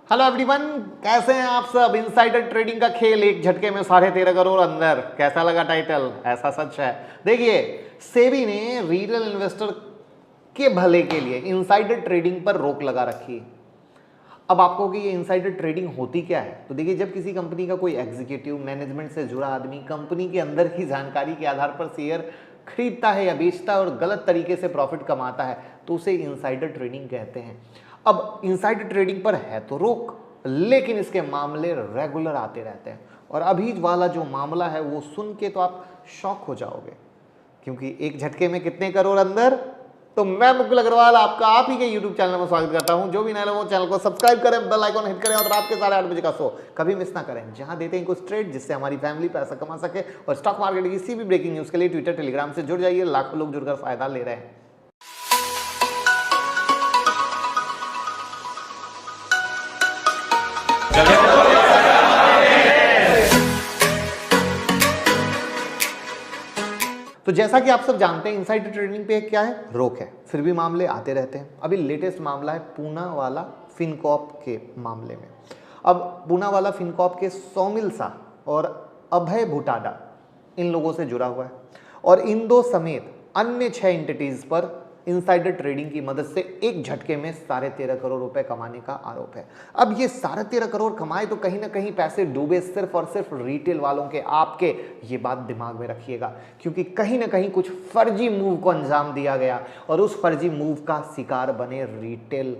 Hello everyone, कैसे हैं आप सब। इनसाइडर ट्रेडिंग का खेल एक झटके में 13.5 करोड़ अंदर। कैसा लगा टाइटल? ऐसा सच है। देखिए, सेबी ने रिटेल इन्वेस्टर के भले के लिए इनसाइडर ट्रेडिंग पर रोक लगा रखी है। अब आपको कि ये इनसाइडर ट्रेडिंग होती क्या है, तो देखिए, जब किसी कंपनी का कोई एग्जीक्यूटिव मैनेजमेंट से जुड़ा आदमी कंपनी के अंदर की जानकारी के आधार पर शेयर खरीदता है या बेचता है और गलत तरीके से प्रॉफिट कमाता है, तो उसे इनसाइडर ट्रेडिंग कहते हैं। अब इनसाइडर ट्रेडिंग पर है तो रोक, लेकिन इसके मामले रेगुलर आते रहते हैं। और अभी वाला जो मामला है वो सुन के तो आप शॉक हो जाओगे, क्योंकि एक झटके में कितने करोड़ अंदर। तो मैं मुकुल अग्रवाल आपका आप ही के YouTube चैनल में स्वागत करता हूं। जो भी नए लोग चैनल को सब्सक्राइब करें, बेल आइकॉन हिट करें और रात के 8:30 बजे का शो कभी मिस ना करें, जहां देते हैं कुछ ट्रेड जिससे हमारी फैमिली पैसा कमा सके। और स्टॉक मार्केट की किसी भी ब्रेकिंग न्यूज के लिए ट्विटर टेलीग्राम से जुड़ जाइए, लाखों लोग जुड़कर फायदा ले रहे हैं। तो जैसा कि आप सब जानते हैं, इनसाइडर ट्रेडिंग पे क्या है, रोक है, फिर भी मामले आते रहते हैं। अभी लेटेस्ट मामला है पूना वाला फिनकॉर्प के मामले में। अब पूना वाला फिनकॉर्प के सौमिल शाह और अभय भुटाडा इन लोगों से जुड़ा हुआ है, और इन दो समेत अन्य 6 एंटिटीज पर इनसाइडर ट्रेडिंग की मदद से एक झटके में 13.5 करोड़ रुपए कमाने का आरोप है। अब ये 13.5 करोड़ कमाए तो कहीं ना कहीं पैसे डूबे सिर्फ और सिर्फ रिटेल वालों के, आपके। ये बात दिमाग में रखिएगा, क्योंकि कहीं ना कहीं कुछ फर्जी मूव को अंजाम दिया गया और उस फर्जी मूव का शिकार बने रिटेल।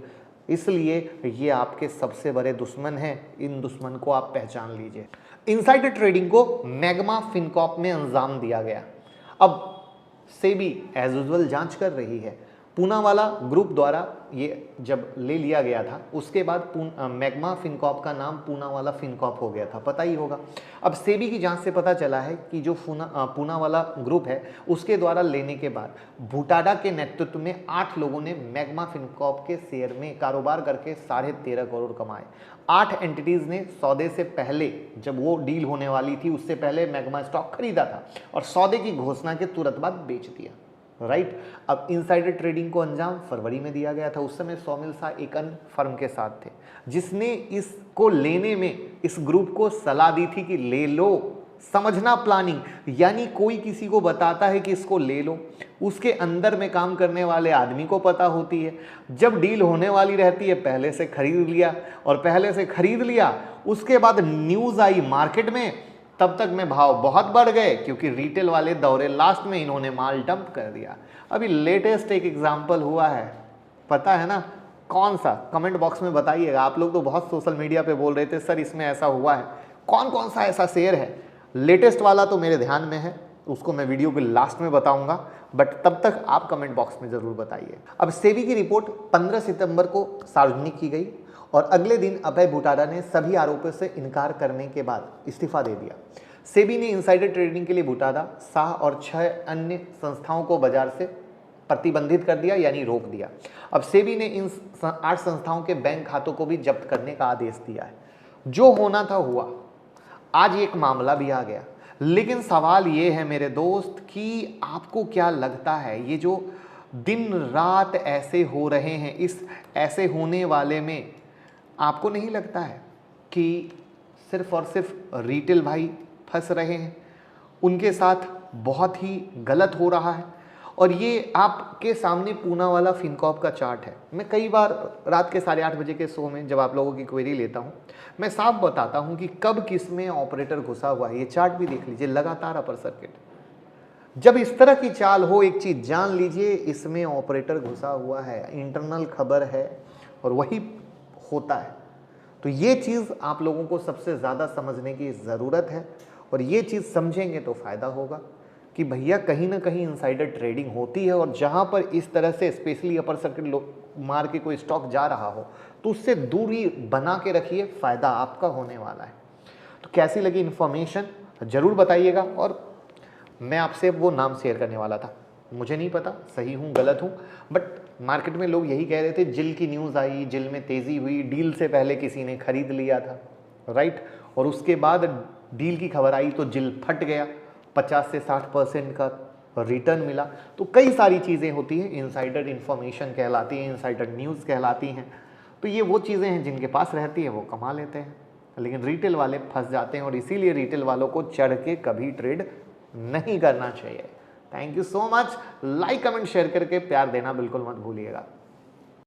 इसलिए ये आपके सबसे बड़े दुश्मन हैं। इन दुश्मन को आप पहचान लीजिए। इनसाइडर ट्रेडिंग को मैग्मा फिनकॉर्प में अंजाम दिया गया। अब सेबी एज यूजुअल जांच कर रही है। पूना वाला ग्रुप द्वारा ये जब ले लिया गया था, उसके बाद मैग्मा फिनकॉर्प का नाम पूना वाला फिनकॉर्प हो गया था, पता ही होगा। अब सेबी की जांच से पता चला है कि जो पूना वाला ग्रुप है, उसके द्वारा लेने के बाद भुटाडा के नेतृत्व में 8 लोगों ने मैग्मा फिनकॉर्प के शेयर में कारोबार करके 13.5 करोड़ कमाए। 8 एंटिटीज ने सौदे से पहले, जब वो डील होने वाली थी उससे पहले मैग्मा स्टॉक खरीदा था और सौदे की घोषणा के तुरंत बाद बेच दिया। राइट। अब इनसाइडर ट्रेडिंग को अंजाम फरवरी में दिया गया था। उस समय सौमिल शाह एक अन्य फर्म के साथ थे, जिसने इसको लेने में इस ग्रुप को सलाह दी थी कि ले लो। समझना प्लानिंग, यानी कोई किसी को बताता है कि इसको ले लो, उसके अंदर में काम करने वाले आदमी को पता होती है। जब डील होने वाली रहती है पहले से खरीद लिया, और पहले से खरीद लिया, उसके बाद न्यूज़ आई मार्केट में, तब तक में भाव बहुत बढ़ गए, क्योंकि रिटेल वाले दौरे लास्ट में इन्होंने माल डंप कर दिया। अभी लेटेस्ट एक एग्जांपल हुआ है, पता है ना कौन सा? कमेंट बॉक्स में बताइएगा। आप लोग तो बहुत सोशल मीडिया पे बोल रहे थे सर इसमें ऐसा हुआ है। कौन कौन सा ऐसा शेयर है? लेटेस्ट वाला तो मेरे ध्यान में है, उसको मैं वीडियो के लास्ट में बताऊंगा, बट तब तक आप कमेंट बॉक्स में जरूर बताइए। अब सेबी की रिपोर्ट 15 सितंबर को सार्वजनिक की गई और अगले दिन अभय भुटाडा ने सभी आरोपों से इनकार करने के बाद इस्तीफा दे दिया। सेबी ने इनसाइडर ट्रेडिंग के लिए भुटाडा, शाह और 6 अन्य संस्थाओं को बाजार से प्रतिबंधित कर दिया, यानी रोक दिया। अब सेबी ने इन 8 संस्थाओं के बैंक खातों को भी जब्त करने का आदेश दिया है। जो होना था हुआ। आज एक मामला भी आ गया, लेकिन सवाल ये है मेरे दोस्त कि आपको क्या लगता है, ये जो दिन रात ऐसे हो रहे हैं, इस ऐसे होने वाले में आपको नहीं लगता है कि सिर्फ और सिर्फ रिटेल भाई फंस रहे हैं? उनके साथ बहुत ही गलत हो रहा है। और ये आपके सामने पूना वाला फिनकॉर्प का चार्ट है। मैं कई बार रात के 8:30 बजे के शो में जब आप लोगों की क्वेरी लेता हूँ, मैं साफ बताता हूँ कि कब किस में ऑपरेटर घुसा हुआ है। ये चार्ट भी देख लीजिए, लगातार अपर सर्किट। जब इस तरह की चाल हो, एक चीज जान लीजिए, इसमें ऑपरेटर घुसा हुआ है, इंटरनल खबर है और वही होता है। तो ये चीज़ आप लोगों को सबसे ज़्यादा समझने की ज़रूरत है, और ये चीज़ समझेंगे तो फ़ायदा होगा कि भैया कहीं ना कहीं इनसाइडर ट्रेडिंग होती है। और जहाँ पर इस तरह से स्पेशली अपर सर्किट मार के कोई स्टॉक जा रहा हो, तो उससे दूरी बना के रखिए, फ़ायदा आपका होने वाला है। तो कैसी लगी इन्फॉर्मेशन ज़रूर बताइएगा। और मैं आपसे वो नाम शेयर करने वाला था, मुझे नहीं पता सही हूँ गलत हूँ, बट मार्केट में लोग यही कह रहे थे, जिल की न्यूज़ आई, जिल में तेज़ी हुई, डील से पहले किसी ने खरीद लिया था, राइट। और उसके बाद डील की खबर आई तो जिल फट गया, 50 से 60% का रिटर्न मिला। तो कई सारी चीज़ें होती हैं, इनसाइडर इन्फॉर्मेशन कहलाती हैं, इनसाइडर न्यूज़ कहलाती हैं। तो ये वो चीज़ें हैं जिनके पास रहती है वो कमा लेते हैं, लेकिन रिटेल वाले फंस जाते हैं और इसीलिए रिटेल वालों को चढ़ के कभी ट्रेड नहीं करना चाहिए। Thank you so much. Like comment share करके प्यार देना बिल्कुल मत भूलिएगा।